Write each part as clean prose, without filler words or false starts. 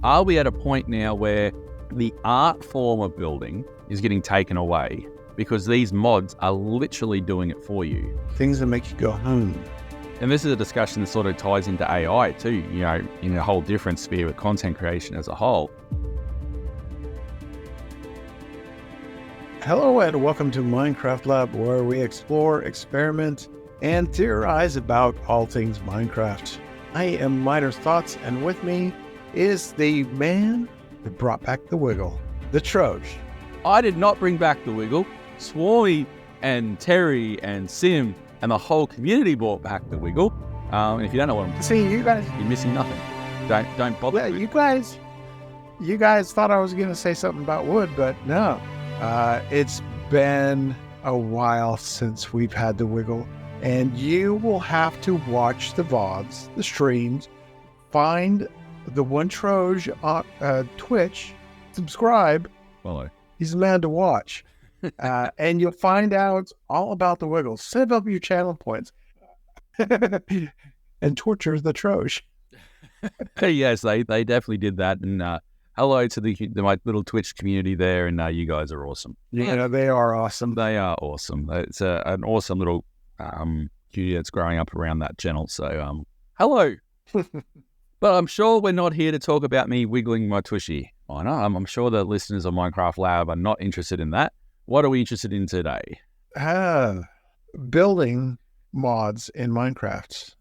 Are we at a point now where the art form of building is getting taken away because these mods are literally doing it for you? Things that make you go, And this is a discussion that sort of ties into AI too, in a whole different sphere with content creation as a whole. Hello and welcome to Minecraft Lab, where we explore, experiment, and theorize about all things Minecraft. I am Miner Thoughts, and with me is the man that brought back the wiggle, the Troj. I did not bring back the wiggle. Swarmy and Terry and Sim and the whole community brought back the wiggle. And if you don't know what I'm See, you guys, you're missing nothing. Don't bother. yeah, you guys thought I was going to say something about wood, but no. It's been a while since we've had the wiggle, and you will have to watch the VODs, the streams, find the one Troj on Twitch, subscribe. Follow. He's a man to watch. And you'll find out all about the wiggle. Save up your channel points and torture the Troj. Yes, they definitely did that. And hello to my little Twitch community there, and you guys are awesome. Yeah, they are awesome. They are awesome. It's an awesome little community that's growing up around that channel. So, hello. But I'm sure we're not here to talk about me wiggling my tushy. I know. I'm sure the listeners of Minecraft Lab are not interested in that. What are we interested in today? Building mods in Minecraft.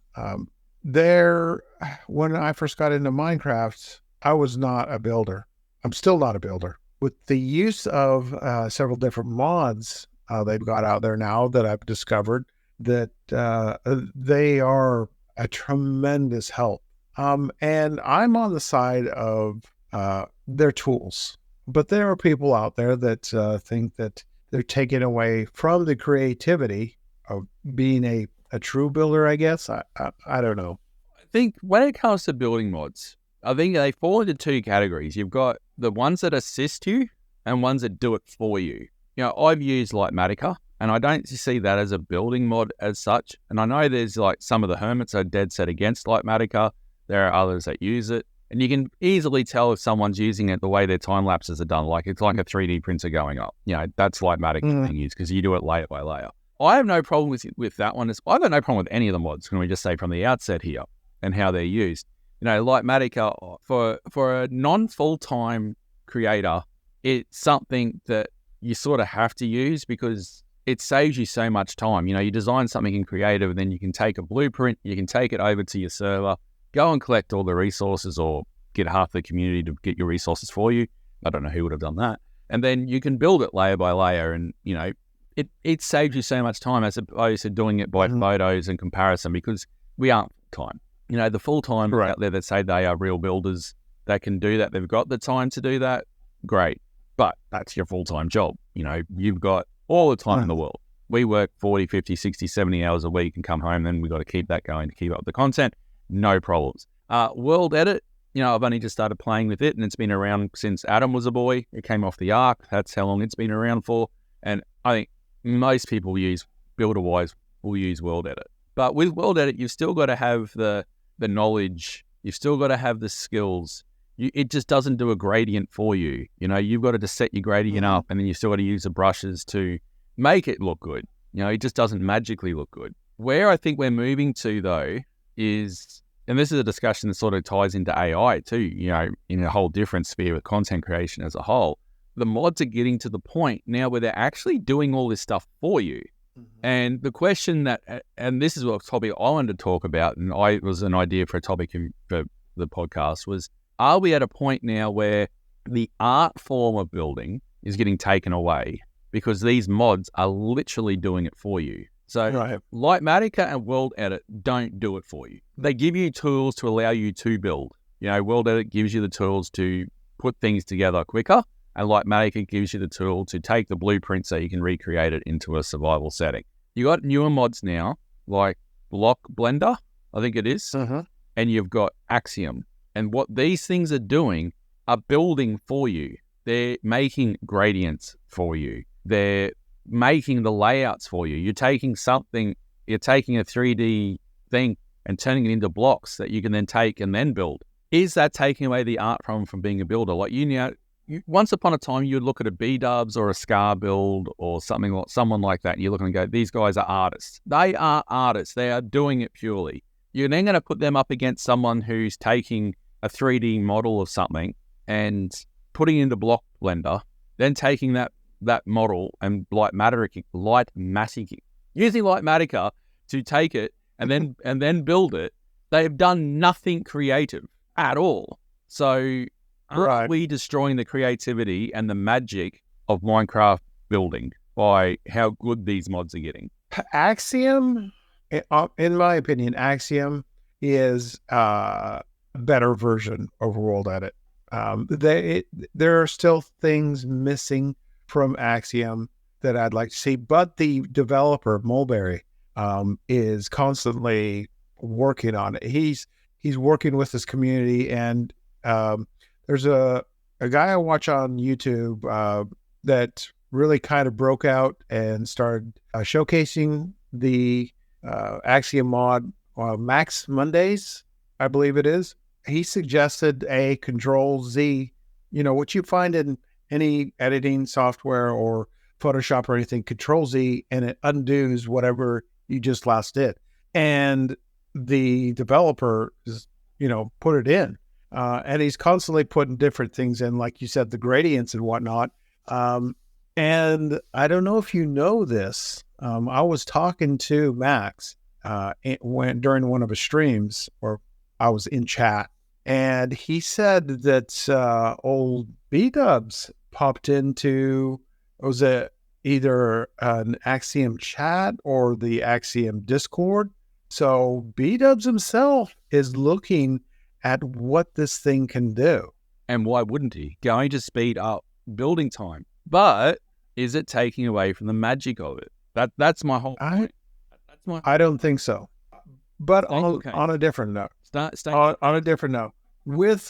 When I first got into Minecraft, I was not a builder. I'm still not a builder. With the use of several different mods they've got out there now that I've discovered that they are a tremendous help. And I'm on the side of their tools. But there are people out there that think that they're taking away from the creativity of being a true builder, I guess. I don't know. I think when it comes to building mods, I think they fall into two categories. You've got the ones that assist you and ones that do it for you. I've used Litematica, and I don't see that as a building mod as such. And I know there's like some of the hermits are dead set against Litematica. There are others that use it. And you can easily tell if someone's using it the way their time lapses are done. Like it's like a 3D printer going up. That's Litematica being used because you do it layer by layer. I have no problem with that one. I've got no problem with any of the mods, can we just say from the outset here, and how they're used. Litematica, for a non-full-time creator, it's something that you sort of have to use because it saves you so much time. You design something in creative, and then you can take a blueprint, you can take it over to your server, go and collect all the resources or get half the community to get your resources for you. I don't know who would have done that. And then you can build it layer by layer, and, it saves you so much time as opposed to doing it by photos and comparison, because we aren't full-time. The full-time out there that say they are real builders, they can do that. They've got the time to do that. Great. But that's your full-time job. You've got all the time in the world. We work 40, 50, 60, 70 hours a week and come home, then we've got to keep that going to keep up the content. No problems. World Edit, I've only just started playing with it, and it's been around since Adam was a boy. It came off the Ark. That's how long it's been around for. And I think most people builder-wise, will use World Edit. But with World Edit, you've still got to have the knowledge. You've still got to have the skills. It just doesn't do a gradient for you. You've got to just set your gradient up, and then you've still got to use the brushes to make it look good. It just doesn't magically look good. Where I think we're moving to, though, is, and this is a discussion that sort of ties into AI too, in a whole different sphere with content creation as a whole. The mods are getting to the point now where they're actually doing all this stuff for you. And the question and this is what topic I wanted to talk about, and it was an idea for a topic for the podcast, was, are we at a point now where the art form of building is getting taken away because these mods are literally doing it for you? So Litematica and World Edit don't do it for you. They give you tools to allow you to build. World Edit gives you the tools to put things together quicker, and Litematica gives you the tool to take the blueprint so you can recreate it into a survival setting. You got newer mods now, like Block Blender, I think it is, and you've got Axiom. And what these things are doing are building for you. They're making gradients for you. They're making the layouts for you. You're taking a 3D thing and turning it into blocks that you can then take and then build. is that taking away the art from being a builder? Like, once upon a time, you'd look at a B-dubs or a Scar build or someone like that, and you look and go, these guys are artists. They are artists. They are doing it purely. You're then going to put them up against someone who's taking a 3D model of something and putting it into Block Blender, then taking that model and Litematica, using Litematica to take it and then build it. They have done nothing creative at all. So aren't we destroying the creativity and the magic of Minecraft building by how good these mods are getting? Axiom, in my opinion, Axiom is a better version of World Edit. There are still things missing from Axiom that I'd like to see, but the developer Mulberry is constantly working on it. He's working with his community, and there's a guy I watch on YouTube that really kind of broke out and started showcasing the Axiom mod Max Mondays, I believe it is. He suggested a Control-Z, what you find in any editing software or Photoshop or anything, Control-Z, and it undoes whatever you just last did. And the developer is, put it in. And he's constantly putting different things in, like you said, the gradients and whatnot. And I don't know if you know this. I was talking to Max during one of his streams, or I was in chat, and he said that old B-dubs popped into, was it either an Axiom chat or the Axiom Discord? So B-dubs himself is looking at what this thing can do. And why wouldn't he? Going to speed up building time. But is it taking away from the magic of it? That's my whole point. I don't think so. But on a different note, on a different note, with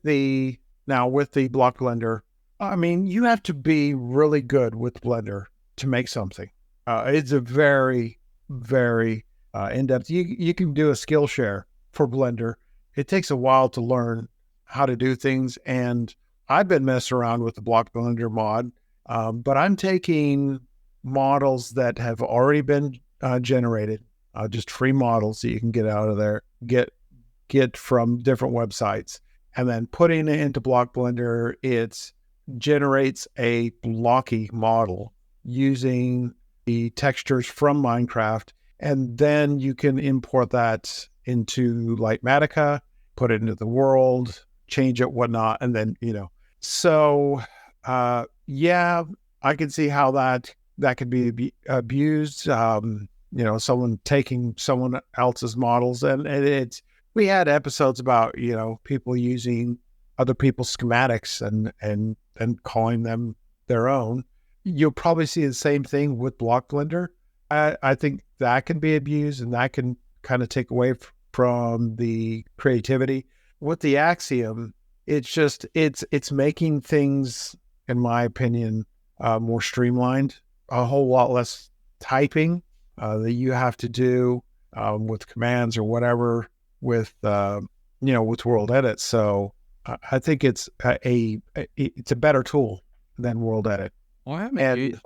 the Block Blender, I mean, you have to be really good with Blender to make something. It's a very, very in-depth. You can do a skill share for Blender. It takes a while to learn how to do things, and I've been messing around with the Block Blender mod, but I'm taking models that have already been generated, just free models that you can get out of there, get from different websites, and then putting it into Block Blender. It generates a blocky model using the textures from Minecraft, and then you can import that into Litematica, put it into the world, change it, whatnot, and then, So, yeah, I can see how that could be abused. Someone taking someone else's models, and we had episodes about, people using other people's schematics and calling them their own. You'll probably see the same thing with Block Blender. I think that can be abused, and that can kind of take away from the creativity. With the Axiom, it's making things, in my opinion, more streamlined, a whole lot less typing that you have to do with commands or whatever with World Edit. So I think it's a better tool than World Edit. I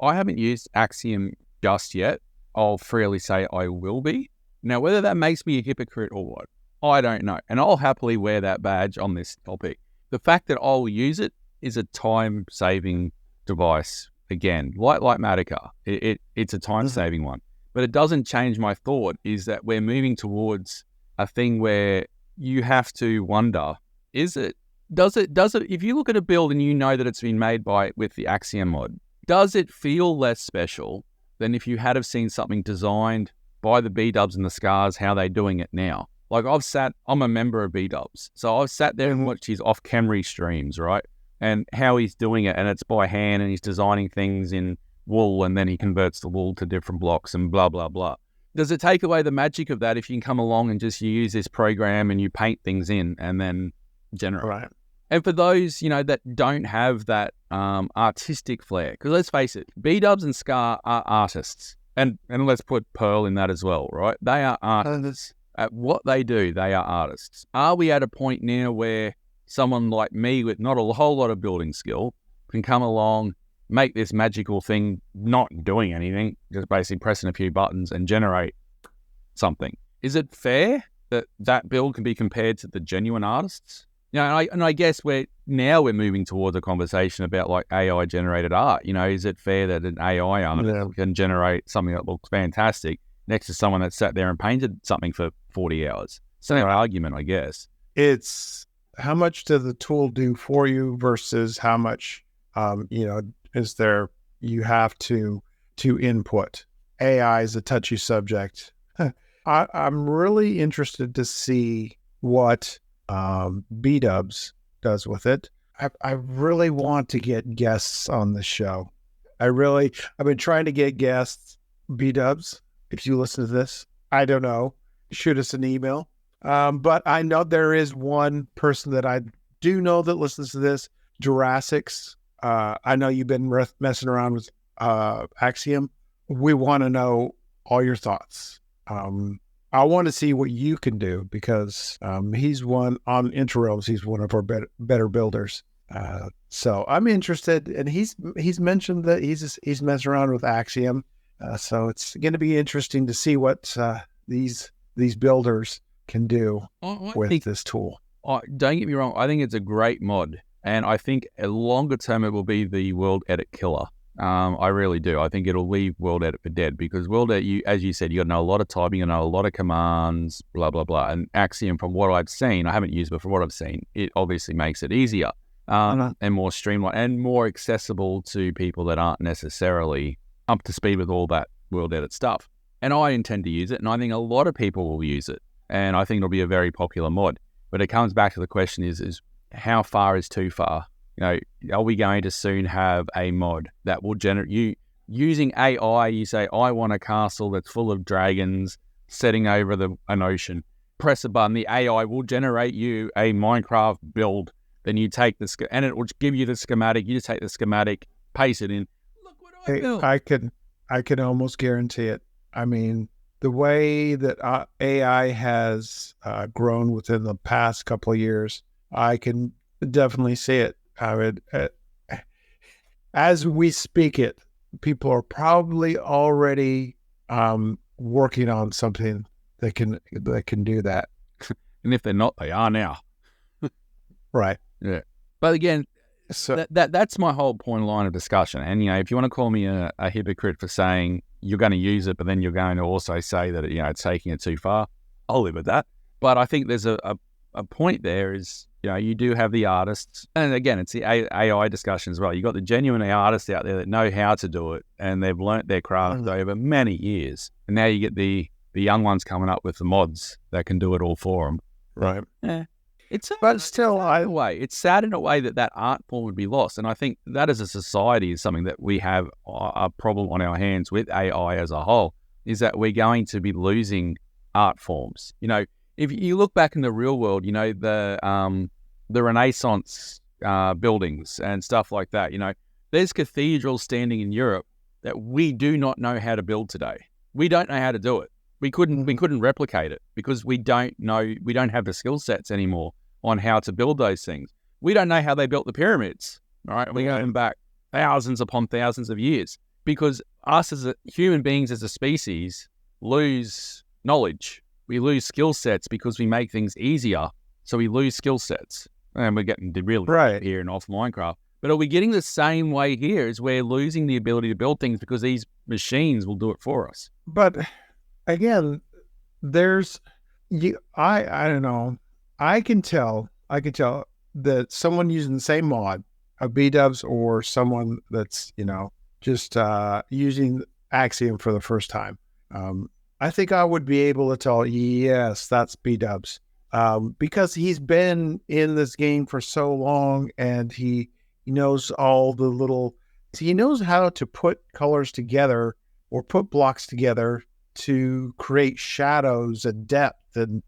haven't used Axiom just yet. I'll freely say I will be. Now, whether that makes me a hypocrite or what, I don't know. And I'll happily wear that badge on this topic. The fact that I'll use it is a time-saving device. Again, like Litematica, it's a time-saving one. But it doesn't change my thought is that we're moving towards a thing where you have to wonder, does it, if you look at a build and you know that it's been made with the Axiom mod, does it feel less special than if you had have seen something designed by the B-dubs and the Scars, how they're doing it now? Like I'm a member of B-dubs, so I've sat there and watched his off-camera streams, right? And how he's doing it, and it's by hand, and he's designing things in wool, and then he converts the wool to different blocks and blah, blah, blah. Does it take away the magic of that if you can come along and just use this program and you paint things in and then generate? Right. And for those, that don't have that artistic flair, because let's face it, B-dubs and Scar are artists. And let's put Pearl in that as well, right? They are artists. At what they do, they are artists. Are we at a point now where someone like me with not a whole lot of building skill can come along, make this magical thing, not doing anything, just basically pressing a few buttons and generate something? Is it fair that that build can be compared to the genuine artists? You know, and I guess we're moving towards a conversation about like AI generated art. You know, is it fair that an AI artist can generate something that looks fantastic next to someone that sat there and painted something for 40 hours? It's an argument, I guess. It's how much does the tool do for you versus how much, is there you have to input. AI is a touchy subject. I'm really interested to see what B-dubs does with it. I really want to get guests on the show. I've been trying to get guests. B-dubs, if you listen to this, I don't know, shoot us an email. But I know there is one person that I do know that listens to this, Jurassics. I know you've been messing around with Axiom. We want to know all your thoughts. I want to see what you can do because he's one on Interrealms. He's one of our better builders. So I'm interested, and he's mentioned that he's messing around with Axiom. So it's going to be interesting to see what these builders can do with this tool. Don't get me wrong. I think it's a great mod, and I think a longer term it will be the world edit killer. I really do. I think it'll leave world edit for dead because world edit, as you said, you got to know a lot of typing, you know a lot of commands, blah blah blah. And Axiom, from what I've seen, I haven't used it, but from what I've seen, it obviously makes it easier and more streamlined and more accessible to people that aren't necessarily up to speed with all that world edit stuff. And I intend to use it, and I think a lot of people will use it, and I think it'll be a very popular mod. But it comes back to the question: is how far is too far? You know, are we going to soon have a mod that will generate you using AI? You say, I want a castle that's full of dragons setting over an ocean. Press a button, the AI will generate you a Minecraft build. Then you take and it will give you the schematic. You just take the schematic, paste it in. Look what I built. I can almost guarantee it. I mean, the way that AI has grown within the past couple of years, I can definitely see it. I would, as we speak it, people are probably already working on something that can do that. And if they're not, they are now. Right. Yeah. But again, so that's my whole point line of discussion. And if you want to call me a hypocrite for saying you're going to use it, but then you're going to also say that it's taking it too far, I'll live with that. But I think there's a point there is. You do have the artists, and again, it's the AI discussion as well. You got the genuine artists out there that know how to do it, and they've learnt their craft over many years. And now you get the young ones coming up with the mods that can do it all for them. Right. Yeah. It's sad in a way that art form would be lost. And I think that as a society is something that we have a problem on our hands with AI as a whole, is that we're going to be losing art forms. If you look back in the real world, the Renaissance buildings and stuff like that, there's cathedrals standing in Europe that we do not know how to build today. We don't know how to do it. We couldn't replicate it because we don't have the skill sets anymore on how to build those things. We don't know how they built the pyramids. All right, we're going back thousands upon thousands of years because us as human beings as a species lose knowledge. We lose skill sets because we make things easier. So we lose skill sets. And we're getting derailed here and off Minecraft. But are we getting the same way here as we're losing the ability to build things because these machines will do it for us? But again, I don't know. I can tell that someone using the same mod, a B-dubs or someone that's, just using Axiom for the first time. I think I would be able to tell, yes, that's B-dubs. Because he's been in this game for so long and he knows he knows how to put colors together or put blocks together to create shadows and depth and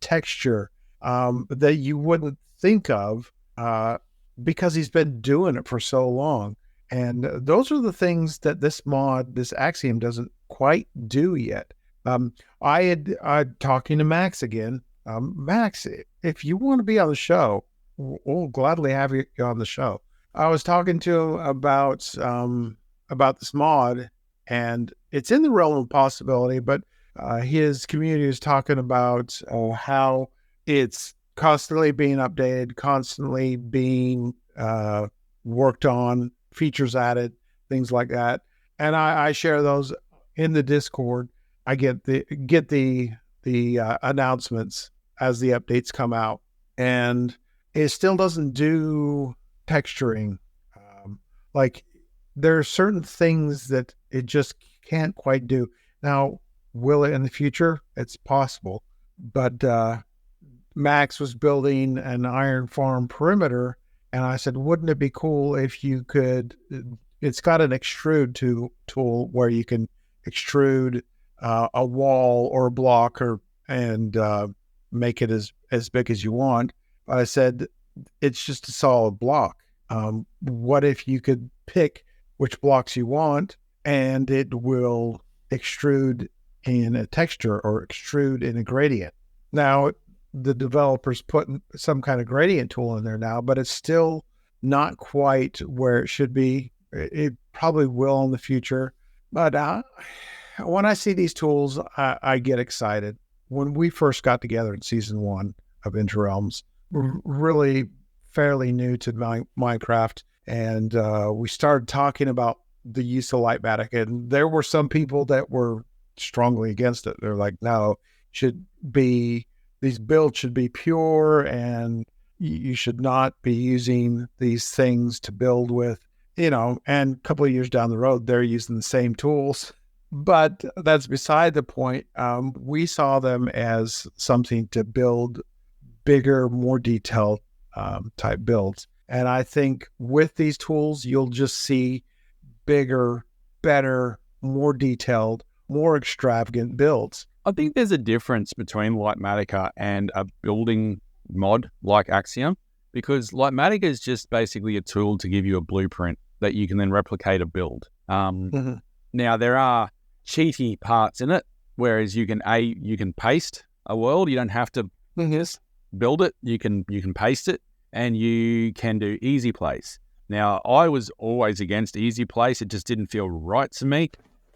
texture that you wouldn't think of because he's been doing it for so long. And those are the things that this Axiom doesn't quite do yet. I had talking to Max again. Max, if you want to be on the show, we'll gladly have you on the show. I was talking to him about this mod, and it's in the realm of possibility, but his community is talking about how it's constantly being updated, constantly being worked on, features added, things like that. And I share those in the Discord. I get the announcements as the updates come out, and it still doesn't do texturing. Like there are certain things that it just can't quite do. Now, will it in the future? It's possible, but Max was building an iron farm perimeter, and I said, wouldn't it be cool if you could? It's got an extrude tool where you can extrude a wall or a block and make it as big as you want. But I said, it's just a solid block. What if you could pick which blocks you want, and it will extrude in a texture or extrude in a gradient? Now, the developers put some kind of gradient tool in there now, but it's still not quite where it should be. It probably will in the future. But when I see these tools, I get excited. When we first got together in season 1 of Interrealms, really fairly new to Minecraft, and we started talking about the use of Litematica, and there were some people that were strongly against it. They're like, no, these builds should be pure, and you should not be using these things to build with, and a couple of years down the road, they're using the same tools. But that's beside the point. We saw them as something to build bigger, more detailed type builds. And I think with these tools, you'll just see bigger, better, more detailed, more extravagant builds. I think there's a difference between Litematica and a building mod like Axiom, because Litematica is just basically a tool to give you a blueprint that you can then replicate a build. Now, there are cheaty parts in it, whereas you can paste a world. You don't have to build it. You can paste it, and you can do easy place. Now, I was always against easy place. It just didn't feel right to me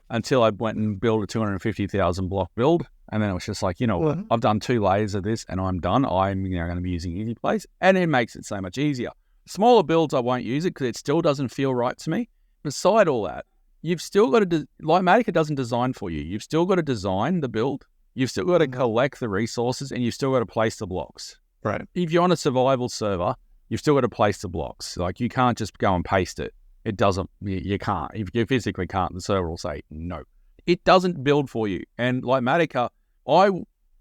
until I went and built a 250,000 block build. And then it was just like, I've done 2 layers of this and I'm done. I'm going to be using easy place. And it makes it so much easier. Smaller builds, I won't use it because it still doesn't feel right to me. Beside all that, you've still got to, Litematica doesn't design for you. You've still got to design the build. You've still got to collect the resources, and you've still got to place the blocks. Right. If you're on a survival server, you've still got to place the blocks. Like, you can't just go and paste it. It doesn't, you can't. If you physically can't, the server will say no. It doesn't build for you. And Litematica, I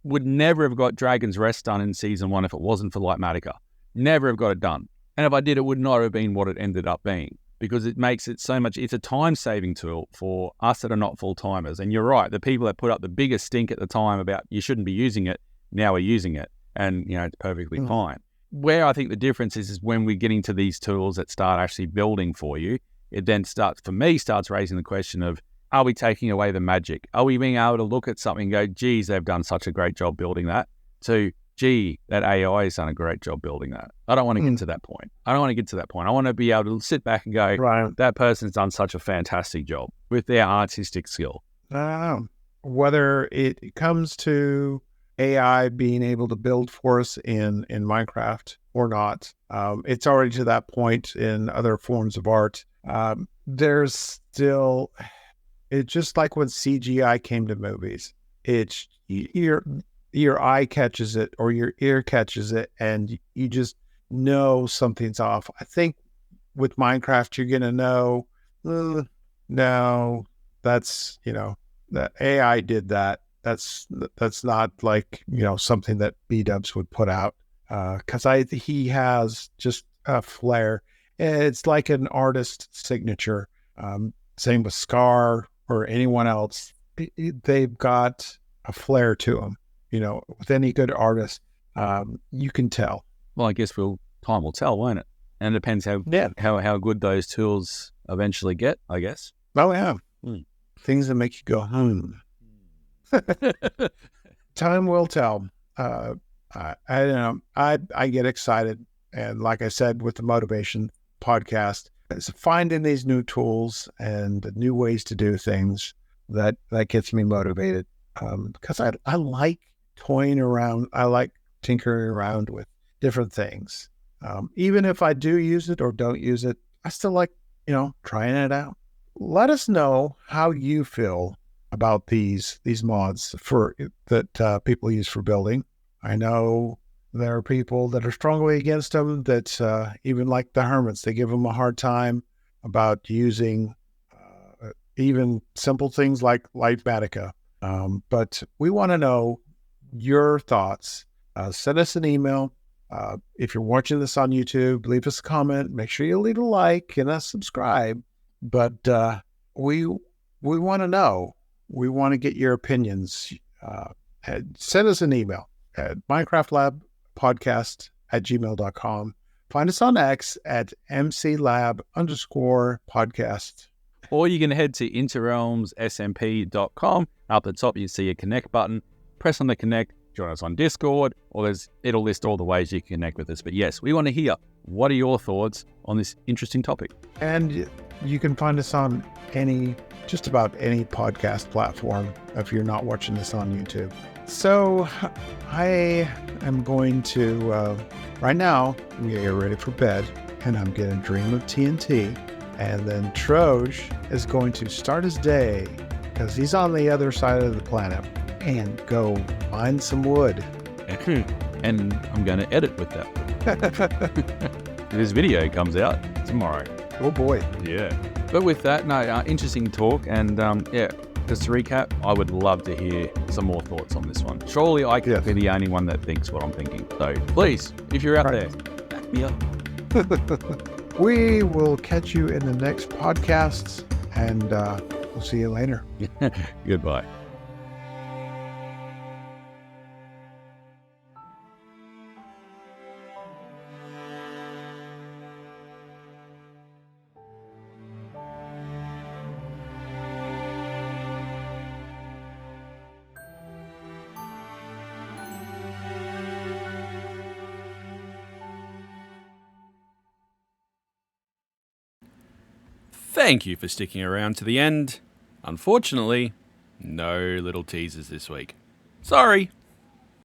would never have got Dragon's Rest done in season 1 if it wasn't for Litematica. Never have got it done. And if I did, it would not have been what it ended up being, because it makes it so much, it's a time-saving tool for us that are not full-timers. And you're right, the people that put up the biggest stink at the time about you shouldn't be using it, now are using it. And, it's perfectly fine. Where I think the difference is when we're getting to these tools that start actually building for you, it then starts raising the question of, are we taking away the magic? Are we being able to look at something and go, geez, they've done such a great job building that, to, gee, that AI has done a great job building that. I don't want to get to that point. I want to be able to sit back and go, right, that person's done such a fantastic job with their artistic skill. Whether it comes to AI being able to build for us in Minecraft or not, it's already to that point in other forms of art. There's still, it's just like when CGI came to movies. It's your eye catches it or your ear catches it, and you just know something's off. I think with Minecraft, you're gonna know, no, that's that AI did that. That's not like, something that B-dubs would put out, because he has just a flair. It's like an artist signature. Same with Scar or anyone else. They've got a flair to them. With any good artist, you can tell. Well, I guess time will tell, won't it? And it depends how good those tools eventually get, I guess. Oh, yeah. Things that make you go, Time will tell. I get excited, and like I said, with the motivation podcast, it's finding these new tools and new ways to do things that gets me motivated. Because I like toying around. I like tinkering around with different things. Even if I do use it or don't use it, I still like, trying it out. Let us know how you feel about these mods that people use for building. I know there are people that are strongly against them, that even like the hermits, they give them a hard time about using even simple things like Litematica. But we want to know your thoughts. Send us an email. If you're watching this on YouTube, leave us a comment. Make sure you leave a like and a subscribe. But we want to know. We want to get your opinions. Send us an email at minecraftlabpodcast@gmail.com. Find us on X at mclab_podcast. Or you can head to interrealmssmp.com. Up the top, you see a connect button. Press on the connect, join us on Discord, or it'll list all the ways you can connect with us. But yes, we want to hear, what are your thoughts on this interesting topic? And you can find us on just about any podcast platform if you're not watching this on YouTube. So I am going to, right now, I'm going to get ready for bed, and I'm going to dream of TNT. And then Troj is going to start his day, because he's on the other side of the planet, and go find some wood. And I'm going to edit with that. This video comes out tomorrow. Oh boy. Yeah. But with that, interesting talk. And just to recap, I would love to hear some more thoughts on this one. Surely I can't be the only one that thinks what I'm thinking. So please, if you're out there, back me up. We will catch you in the next podcasts, and we'll see you later. Goodbye. Thank you for sticking around to the end. Unfortunately, no little teasers this week. Sorry.